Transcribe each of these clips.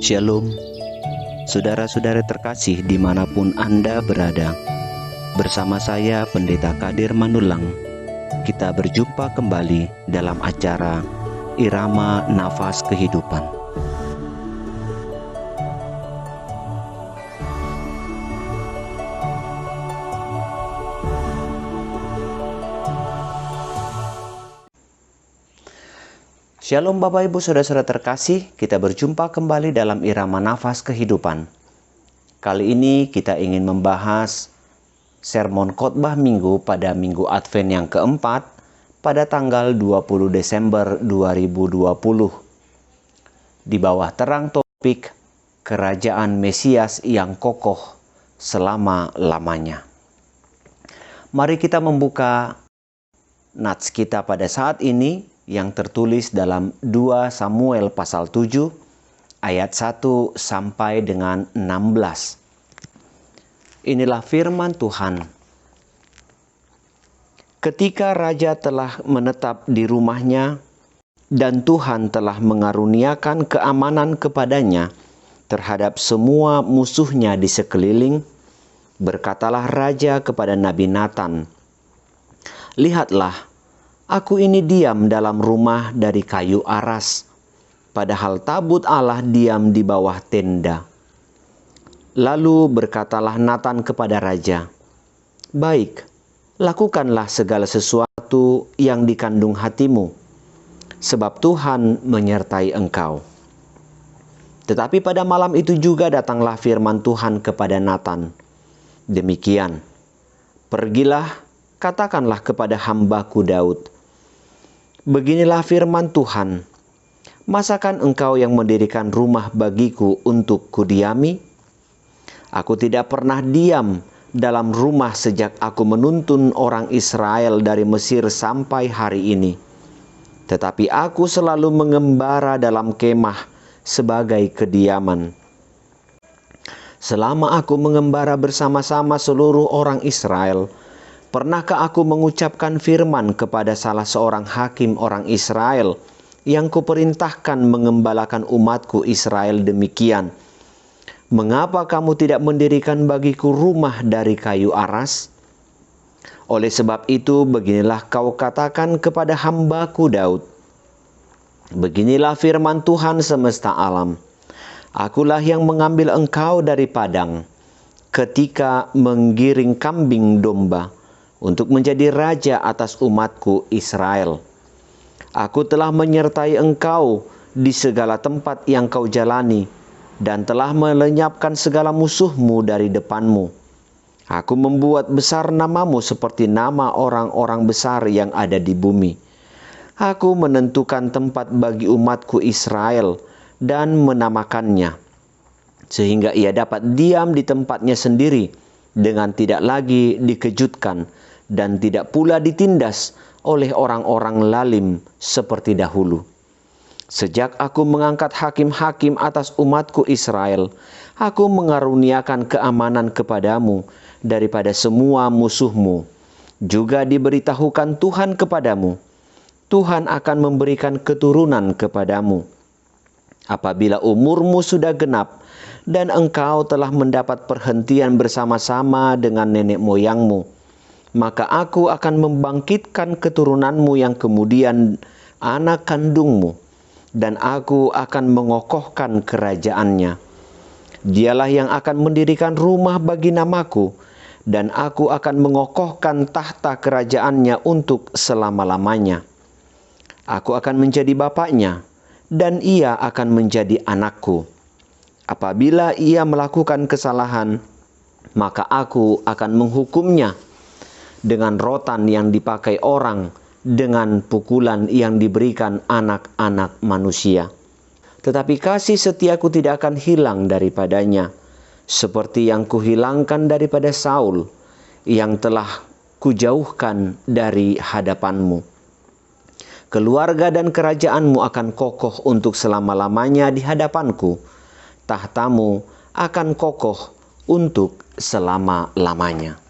Shalom, saudara-saudara terkasih dimanapun Anda berada. Bersama saya Pendeta Kadir Manulang, kita berjumpa kembali dalam acara Irama Nafas Kehidupan. Shalom Bapak Ibu Saudara-saudara terkasih, kita berjumpa kembali dalam Irama Nafas Kehidupan. Kali ini kita ingin membahas sermon khotbah minggu pada minggu Advent yang keempat pada tanggal 20 Desember 2020. Di bawah terang topik Kerajaan Mesias yang kokoh selama-lamanya. Mari kita membuka nats kita pada saat ini yang tertulis dalam 2 Samuel pasal 7 ayat 1 sampai dengan 16. Inilah firman Tuhan. Ketika raja telah menetap di rumahnya dan Tuhan telah mengaruniakan keamanan kepadanya terhadap semua musuhnya di sekeliling, berkatalah raja kepada Nabi Nathan, "Lihatlah, aku ini diam dalam rumah dari kayu aras, padahal tabut Allah diam di bawah tenda." Lalu berkatalah Nathan kepada raja, "Baik, lakukanlah segala sesuatu yang dikandung hatimu, sebab Tuhan menyertai engkau." Tetapi pada malam itu juga datanglah firman Tuhan kepada Nathan, demikian, "Pergilah, katakanlah kepada hambaku Daud, beginilah firman Tuhan, masakan engkau yang mendirikan rumah bagiku untuk kudiami? Aku tidak pernah diam dalam rumah sejak aku menuntun orang Israel dari Mesir sampai hari ini. Tetapi aku selalu mengembara dalam kemah sebagai kediaman. Selama aku mengembara bersama-sama seluruh orang Israel, pernahkah aku mengucapkan firman kepada salah seorang hakim orang Israel yang kuperintahkan mengembalakan umatku Israel demikian, 'Mengapa kamu tidak mendirikan bagiku rumah dari kayu aras?' Oleh sebab itu beginilah kau katakan kepada hambaku Daud, beginilah firman Tuhan semesta alam, akulah yang mengambil engkau dari padang ketika menggiring kambing domba untuk menjadi raja atas umatku Israel. Aku telah menyertai engkau di segala tempat yang kau jalani dan telah melenyapkan segala musuhmu dari depanmu. Aku membuat besar namamu seperti nama orang-orang besar yang ada di bumi. Aku menentukan tempat bagi umatku Israel dan menamakannya, sehingga ia dapat diam di tempatnya sendiri dengan tidak lagi dikejutkan dan tidak pula ditindas oleh orang-orang lalim seperti dahulu. Sejak aku mengangkat hakim-hakim atas umatku Israel, aku mengaruniakan keamanan kepadamu daripada semua musuhmu. Juga diberitahukan Tuhan kepadamu, Tuhan akan memberikan keturunan kepadamu. Apabila umurmu sudah genap dan engkau telah mendapat perhentian bersama-sama dengan nenek moyangmu, maka aku akan membangkitkan keturunanmu yang kemudian anak kandungmu, dan aku akan mengokohkan kerajaannya. Dialah yang akan mendirikan rumah bagi namaku, dan aku akan mengokohkan tahta kerajaannya untuk selama-lamanya. Aku akan menjadi bapaknya, dan ia akan menjadi anakku. Apabila ia melakukan kesalahan, maka aku akan menghukumnya dengan rotan yang dipakai orang, dengan pukulan yang diberikan anak-anak manusia. Tetapi kasih setiaku tidak akan hilang daripadanya, seperti yang kuhilangkan daripada Saul, yang telah kujauhkan dari hadapanmu. Keluarga dan kerajaanmu akan kokoh untuk selama-lamanya di hadapanku. Tahtamu akan kokoh untuk selama-lamanya."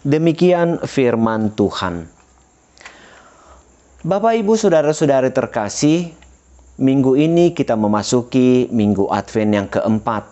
Demikian firman Tuhan. Bapak Ibu Saudara-saudari terkasih, Minggu ini kita memasuki Minggu Advent yang keempat.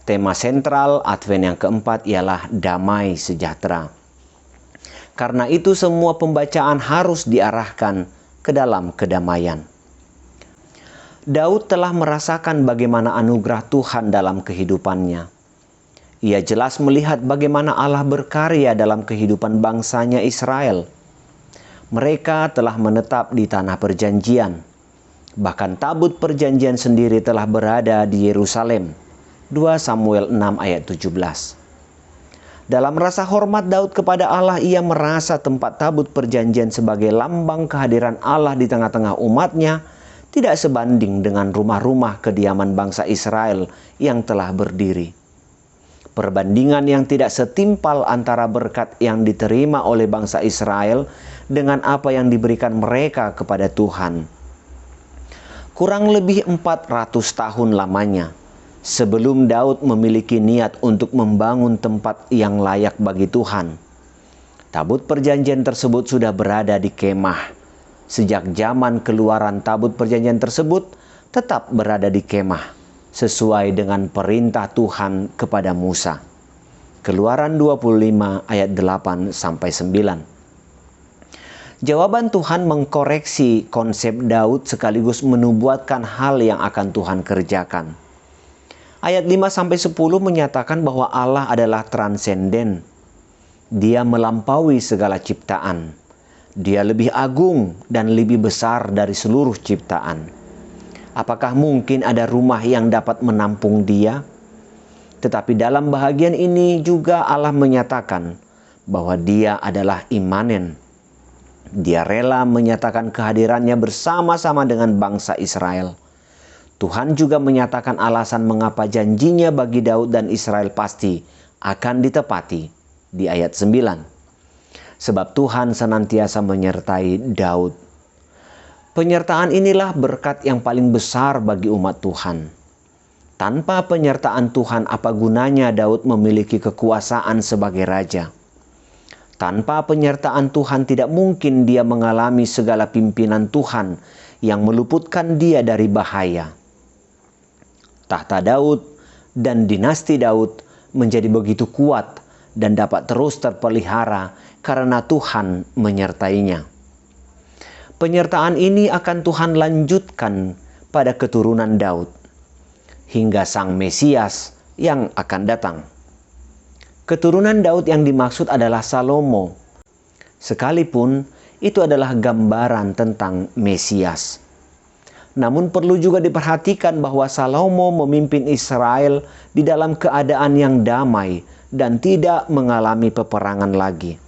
Tema sentral Advent yang keempat ialah damai sejahtera. Karena itu semua pembacaan harus diarahkan ke dalam kedamaian. Daud telah merasakan bagaimana anugerah Tuhan dalam kehidupannya. Ia jelas melihat bagaimana Allah berkarya dalam kehidupan bangsanya Israel. Mereka telah menetap di tanah perjanjian. Bahkan tabut perjanjian sendiri telah berada di Yerusalem. 2 Samuel 6 ayat 17. Dalam rasa hormat Daud kepada Allah, ia merasa tempat tabut perjanjian sebagai lambang kehadiran Allah di tengah-tengah umatnya tidak sebanding dengan rumah-rumah kediaman bangsa Israel yang telah berdiri. Perbandingan yang tidak setimpal antara berkat yang diterima oleh bangsa Israel dengan apa yang diberikan mereka kepada Tuhan. Kurang lebih 400 tahun lamanya sebelum Daud memiliki niat untuk membangun tempat yang layak bagi Tuhan. Tabut perjanjian tersebut sudah berada di kemah. Sejak zaman keluaran tabut perjanjian tersebut tetap berada di kemah sesuai dengan perintah Tuhan kepada Musa. Keluaran 25 ayat 8 sampai 9. Jawaban Tuhan mengkoreksi konsep Daud sekaligus menubuatkan hal yang akan Tuhan kerjakan. Ayat 5-10 menyatakan bahwa Allah adalah transenden. Dia melampaui segala ciptaan. Dia lebih agung dan lebih besar dari seluruh ciptaan. Apakah mungkin ada rumah yang dapat menampung Dia? Tetapi dalam bahagian ini juga Allah menyatakan bahwa Dia adalah imanen. Dia rela menyatakan kehadirannya bersama-sama dengan bangsa Israel. Tuhan juga menyatakan alasan mengapa janjinya bagi Daud dan Israel pasti akan ditepati di ayat 9. Sebab Tuhan senantiasa menyertai Daud. Penyertaan inilah berkat yang paling besar bagi umat Tuhan. Tanpa penyertaan Tuhan, apa gunanya Daud memiliki kekuasaan sebagai raja? Tanpa penyertaan Tuhan tidak mungkin dia mengalami segala pimpinan Tuhan yang meluputkan dia dari bahaya. Tahta Daud dan dinasti Daud menjadi begitu kuat dan dapat terus terpelihara karena Tuhan menyertainya. Penyertaan ini akan Tuhan lanjutkan pada keturunan Daud hingga Sang Mesias yang akan datang. Keturunan Daud yang dimaksud adalah Salomo. Sekalipun itu adalah gambaran tentang Mesias. Namun perlu juga diperhatikan bahwa Salomo memimpin Israel di dalam keadaan yang damai dan tidak mengalami peperangan lagi.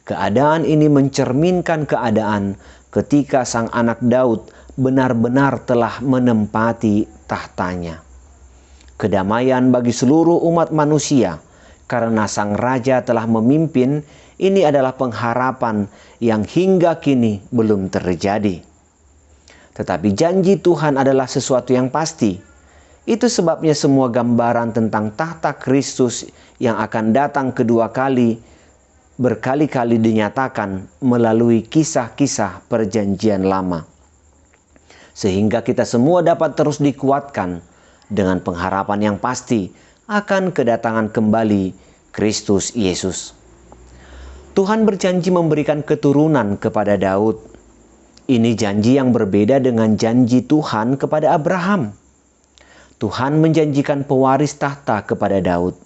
Keadaan ini mencerminkan keadaan ketika sang anak Daud benar-benar telah menempati tahtanya. Kedamaian bagi seluruh umat manusia karena sang raja telah memimpin, ini adalah pengharapan yang hingga kini belum terjadi. Tetapi janji Tuhan adalah sesuatu yang pasti. Itu sebabnya semua gambaran tentang tahta Kristus yang akan datang kedua kali berkali-kali dinyatakan melalui kisah-kisah perjanjian lama. Sehingga kita semua dapat terus dikuatkan dengan pengharapan yang pasti akan kedatangan kembali Kristus Yesus. Tuhan berjanji memberikan keturunan kepada Daud. Ini janji yang berbeda dengan janji Tuhan kepada Abraham. Tuhan menjanjikan pewaris tahta kepada Daud.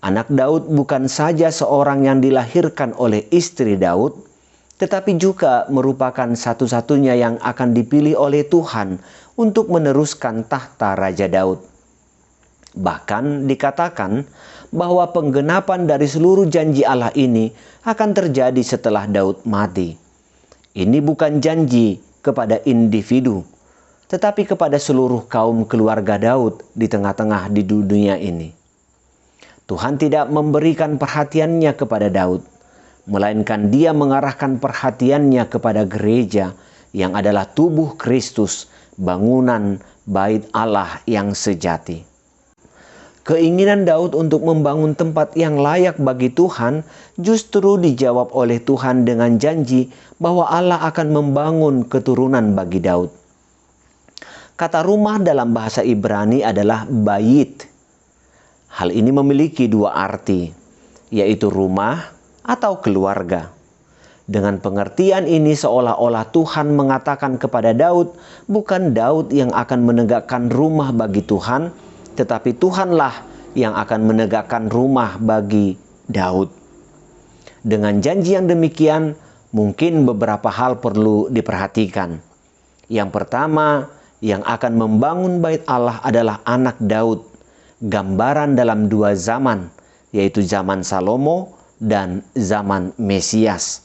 Anak Daud bukan saja seorang yang dilahirkan oleh istri Daud, tetapi juga merupakan satu-satunya yang akan dipilih oleh Tuhan untuk meneruskan tahta Raja Daud. Bahkan dikatakan bahwa penggenapan dari seluruh janji Allah ini akan terjadi setelah Daud mati. Ini bukan janji kepada individu, tetapi kepada seluruh kaum keluarga Daud di tengah-tengah di dunia ini. Tuhan tidak memberikan perhatiannya kepada Daud, melainkan Dia mengarahkan perhatiannya kepada gereja yang adalah tubuh Kristus, bangunan bait Allah yang sejati. Keinginan Daud untuk membangun tempat yang layak bagi Tuhan justru dijawab oleh Tuhan dengan janji bahwa Allah akan membangun keturunan bagi Daud. Kata rumah dalam bahasa Ibrani adalah bayit. Hal ini memiliki dua arti, yaitu rumah atau keluarga. Dengan pengertian ini seolah-olah Tuhan mengatakan kepada Daud, bukan Daud yang akan menegakkan rumah bagi Tuhan, tetapi Tuhanlah yang akan menegakkan rumah bagi Daud. Dengan janji yang demikian, mungkin beberapa hal perlu diperhatikan. Yang pertama, yang akan membangun bait Allah adalah anak Daud, gambaran dalam dua zaman, yaitu zaman Salomo dan zaman Mesias.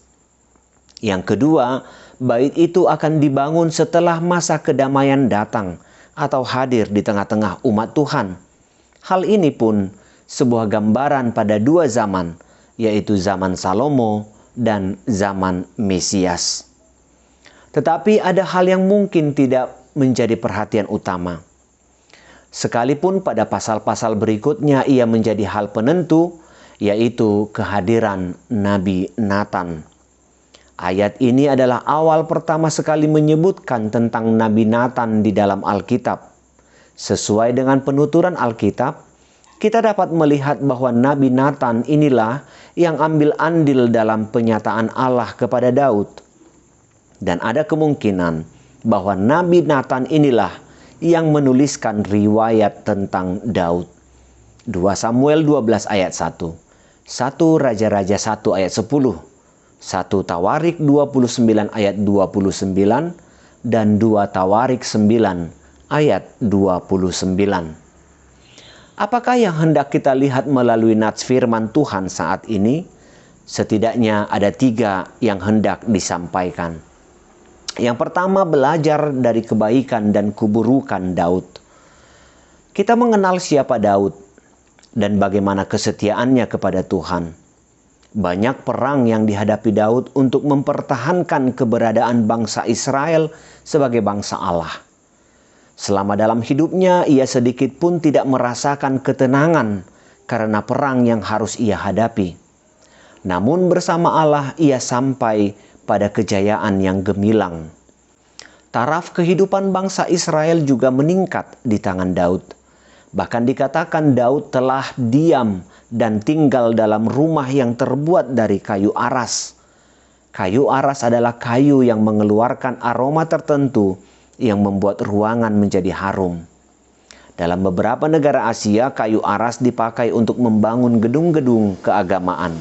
Yang kedua, bait itu akan dibangun setelah masa kedamaian datang atau hadir di tengah-tengah umat Tuhan. Hal ini pun sebuah gambaran pada dua zaman, yaitu zaman Salomo dan zaman Mesias. Tetapi ada hal yang mungkin tidak menjadi perhatian utama. Sekalipun pada pasal-pasal berikutnya ia menjadi hal penentu, yaitu kehadiran Nabi Nathan. Ayat ini adalah awal pertama sekali menyebutkan tentang Nabi Nathan di dalam Alkitab. Sesuai dengan penuturan Alkitab, kita dapat melihat bahwa Nabi Nathan inilah yang ambil andil dalam penyataan Allah kepada Daud. Dan ada kemungkinan bahwa Nabi Nathan inilah yang menuliskan riwayat tentang Daud. 2 Samuel 12 ayat 1, 1 Raja-Raja 1 ayat 10, 1 Tawarik 29 ayat 29, dan 2 Tawarik 9 ayat 29. Apakah yang hendak kita lihat melalui nats firman Tuhan saat ini? Setidaknya ada 3 yang hendak disampaikan. Yang pertama, belajar dari kebaikan dan keburukan Daud. Kita mengenal siapa Daud dan bagaimana kesetiaannya kepada Tuhan. Banyak perang yang dihadapi Daud untuk mempertahankan keberadaan bangsa Israel sebagai bangsa Allah. Selama dalam hidupnya, ia sedikit pun tidak merasakan ketenangan karena perang yang harus ia hadapi. Namun bersama Allah, ia sampai pada kejayaan yang gemilang. Taraf kehidupan bangsa Israel juga meningkat di tangan Daud. Bahkan dikatakan Daud telah diam dan tinggal dalam rumah yang terbuat dari kayu aras. Kayu aras adalah kayu yang mengeluarkan aroma tertentu yang membuat ruangan menjadi harum. Dalam beberapa negara Asia, kayu aras dipakai untuk membangun gedung-gedung keagamaan.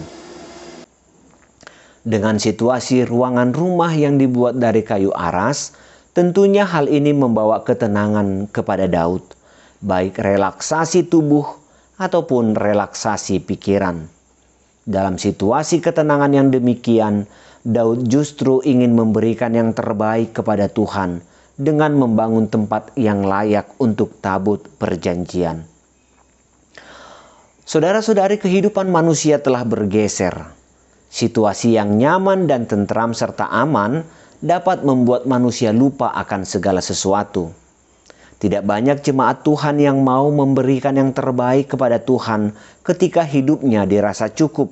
Dengan situasi ruangan rumah yang dibuat dari kayu aras, tentunya hal ini membawa ketenangan kepada Daud, baik relaksasi tubuh ataupun relaksasi pikiran. Dalam situasi ketenangan yang demikian, Daud justru ingin memberikan yang terbaik kepada Tuhan dengan membangun tempat yang layak untuk tabut perjanjian. Saudara-saudari, kehidupan manusia telah bergeser. Situasi yang nyaman dan tentram serta aman dapat membuat manusia lupa akan segala sesuatu. Tidak banyak jemaat Tuhan yang mau memberikan yang terbaik kepada Tuhan ketika hidupnya dirasa cukup.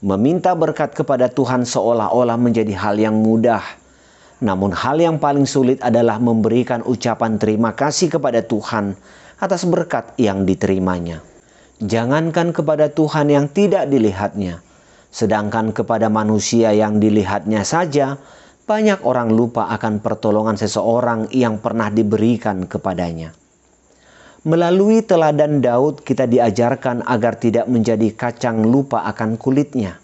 Meminta berkat kepada Tuhan seolah-olah menjadi hal yang mudah. Namun hal yang paling sulit adalah memberikan ucapan terima kasih kepada Tuhan atas berkat yang diterimanya. Jangankan kepada Tuhan yang tidak dilihatnya, sedangkan kepada manusia yang dilihatnya saja, banyak orang lupa akan pertolongan seseorang yang pernah diberikan kepadanya. Melalui teladan Daud, kita diajarkan agar tidak menjadi kacang lupa akan kulitnya.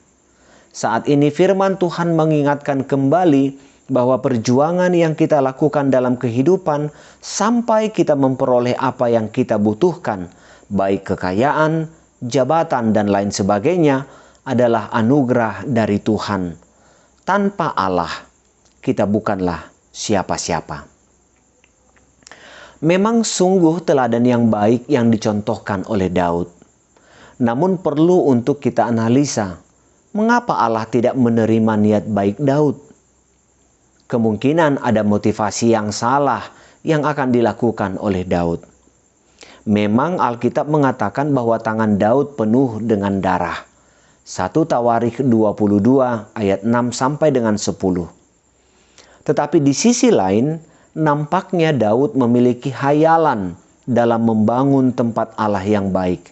Saat ini firman Tuhan mengingatkan kembali bahwa perjuangan yang kita lakukan dalam kehidupan sampai kita memperoleh apa yang kita butuhkan, baik kekayaan, jabatan, dan lain sebagainya, adalah anugerah dari Tuhan. Tanpa Allah, kita bukanlah siapa-siapa. Memang sungguh teladan yang baik yang dicontohkan oleh Daud. Namun perlu untuk kita analisa, mengapa Allah tidak menerima niat baik Daud? Kemungkinan ada motivasi yang salah yang akan dilakukan oleh Daud. Memang Alkitab mengatakan bahwa tangan Daud penuh dengan darah. 1 Tawarik 22 ayat 6 sampai dengan 10. Tetapi di sisi lain, nampaknya Daud memiliki hayalan dalam membangun tempat Allah yang baik.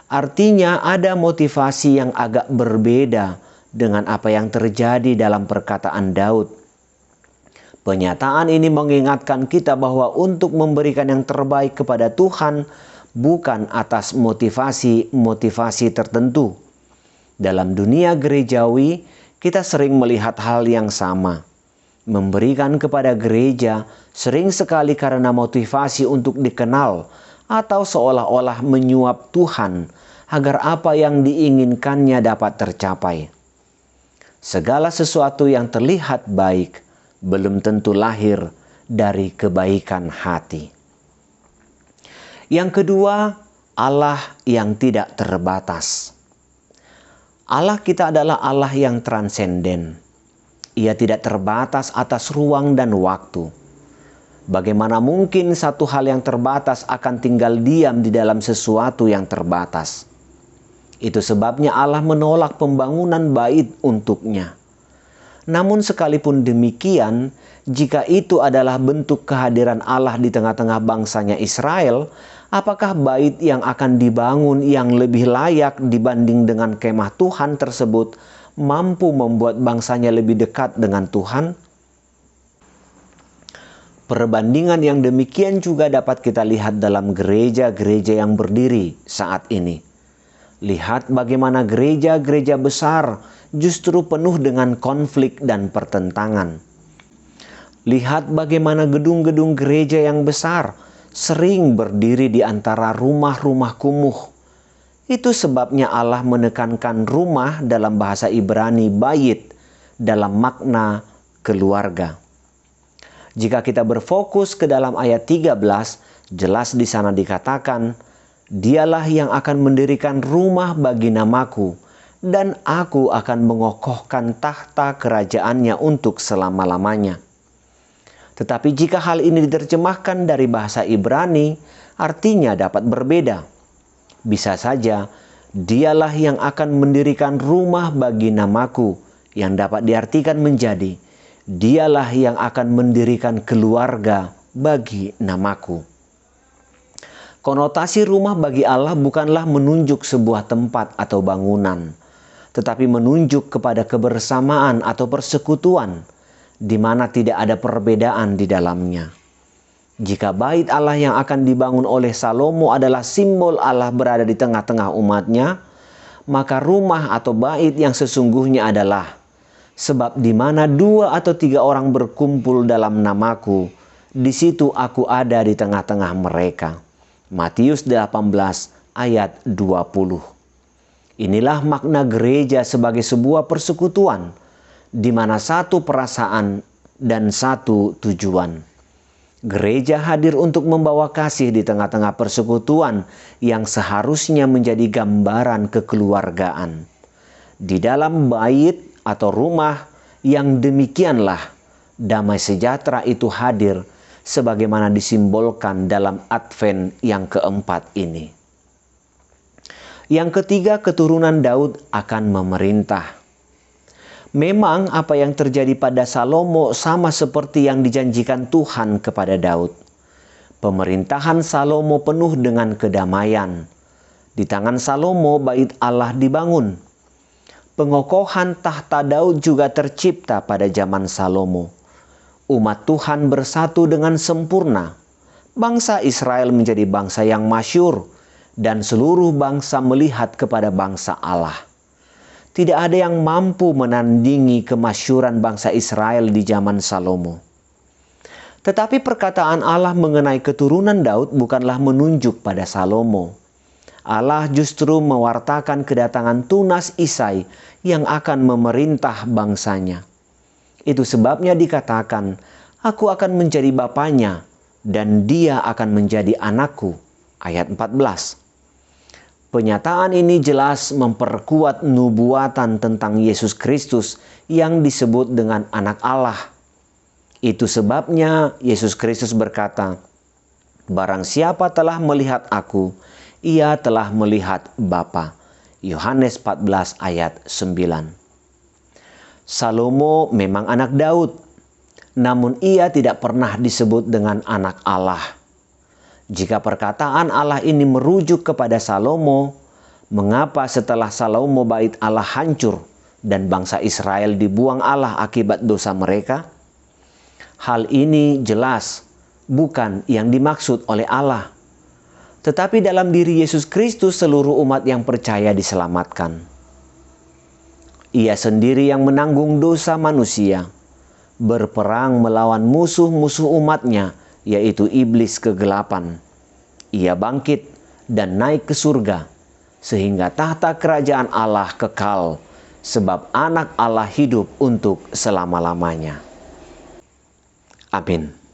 Artinya ada motivasi yang agak berbeda dengan apa yang terjadi dalam perkataan Daud. Pernyataan ini mengingatkan kita bahwa untuk memberikan yang terbaik kepada Tuhan bukan atas motivasi tertentu. Dalam dunia gerejawi, kita sering melihat hal yang sama. Memberikan kepada gereja sering sekali karena motivasi untuk dikenal atau seolah-olah menyuap Tuhan agar apa yang diinginkannya dapat tercapai. Segala sesuatu yang terlihat baik belum tentu lahir dari kebaikan hati. Yang kedua, Allah yang tidak terbatas. Allah kita adalah Allah yang transenden. Ia tidak terbatas atas ruang dan waktu. Bagaimana mungkin satu hal yang terbatas akan tinggal diam di dalam sesuatu yang terbatas? Itu sebabnya Allah menolak pembangunan bait untuknya. Namun sekalipun demikian, jika itu adalah bentuk kehadiran Allah di tengah-tengah bangsanya Israel, apakah bait yang akan dibangun yang lebih layak dibanding dengan kemah Tuhan tersebut mampu membuat bangsanya lebih dekat dengan Tuhan? Perbandingan yang demikian juga dapat kita lihat dalam gereja-gereja yang berdiri saat ini. Lihat bagaimana gereja-gereja besar justru penuh dengan konflik dan pertentangan. Lihat bagaimana gedung-gedung gereja yang besar sering berdiri di antara rumah-rumah kumuh. Itu sebabnya Allah menekankan rumah dalam bahasa Ibrani bait dalam makna keluarga. Jika kita berfokus ke dalam ayat 13, jelas di sana dikatakan, "Dialah yang akan mendirikan rumah bagi namaku, dan aku akan mengokohkan tahta kerajaannya untuk selama-lamanya." Tetapi jika hal ini diterjemahkan dari bahasa Ibrani, artinya dapat berbeda. Bisa saja, dialah yang akan mendirikan rumah bagi namaku, yang dapat diartikan menjadi, dialah yang akan mendirikan keluarga bagi namaku. Konotasi rumah bagi Allah bukanlah menunjuk sebuah tempat atau bangunan, tetapi menunjuk kepada kebersamaan atau persekutuan, di mana tidak ada perbedaan di dalamnya. Jika bait Allah yang akan dibangun oleh Salomo adalah simbol Allah berada di tengah-tengah umatnya, maka rumah atau bait yang sesungguhnya adalah, "Sebab di mana 2 atau 3 orang berkumpul dalam namaku, di situ aku ada di tengah-tengah mereka." Matius 18 ayat 20. Inilah makna gereja sebagai sebuah persekutuan, di mana satu perasaan dan satu tujuan. Gereja hadir untuk membawa kasih di tengah-tengah persekutuan yang seharusnya menjadi gambaran kekeluargaan. Di dalam bait atau rumah yang demikianlah damai sejahtera itu hadir sebagaimana disimbolkan dalam Advent yang keempat ini. Yang ketiga, keturunan Daud akan memerintah. Memang apa yang terjadi pada Salomo sama seperti yang dijanjikan Tuhan kepada Daud. Pemerintahan Salomo penuh dengan kedamaian. Di tangan Salomo bait Allah dibangun. Pengokohan tahta Daud juga tercipta pada zaman Salomo. Umat Tuhan bersatu dengan sempurna. Bangsa Israel menjadi bangsa yang masyhur, dan seluruh bangsa melihat kepada bangsa Allah. Tidak ada yang mampu menandingi kemasyhuran bangsa Israel di zaman Salomo. Tetapi perkataan Allah mengenai keturunan Daud bukanlah menunjuk pada Salomo. Allah justru mewartakan kedatangan tunas Isai yang akan memerintah bangsanya. Itu sebabnya dikatakan, "Aku akan menjadi bapaknya, dan dia akan menjadi anakku." Ayat 14. Pernyataan ini jelas memperkuat nubuatan tentang Yesus Kristus yang disebut dengan anak Allah. Itu sebabnya Yesus Kristus berkata, "Barang siapa telah melihat aku, ia telah melihat Bapa." Yohanes 14 ayat 9. Salomo memang anak Daud. namun ia tidak pernah disebut dengan anak Allah. Jika perkataan Allah ini merujuk kepada Salomo, mengapa setelah Salomo bait Allah hancur dan bangsa Israel dibuang Allah akibat dosa mereka? Hal ini jelas bukan yang dimaksud oleh Allah. Tetapi dalam diri Yesus Kristus seluruh umat yang percaya diselamatkan. Ia sendiri yang menanggung dosa manusia, berperang melawan musuh-musuh umatnya, yaitu iblis kegelapan. Ia bangkit dan naik ke surga, sehingga tahta kerajaan Allah kekal, sebab anak Allah hidup untuk selama-lamanya. Amin.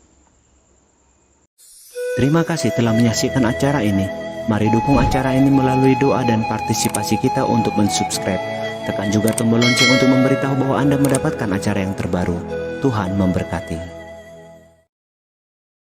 Terima kasih telah menyaksikan acara ini. Mari dukung acara ini melalui doa dan partisipasi kita untuk mensubscribe. Tekan juga tombol lonceng untuk memberitahu bahwa Anda mendapatkan acara yang terbaru. Tuhan memberkati.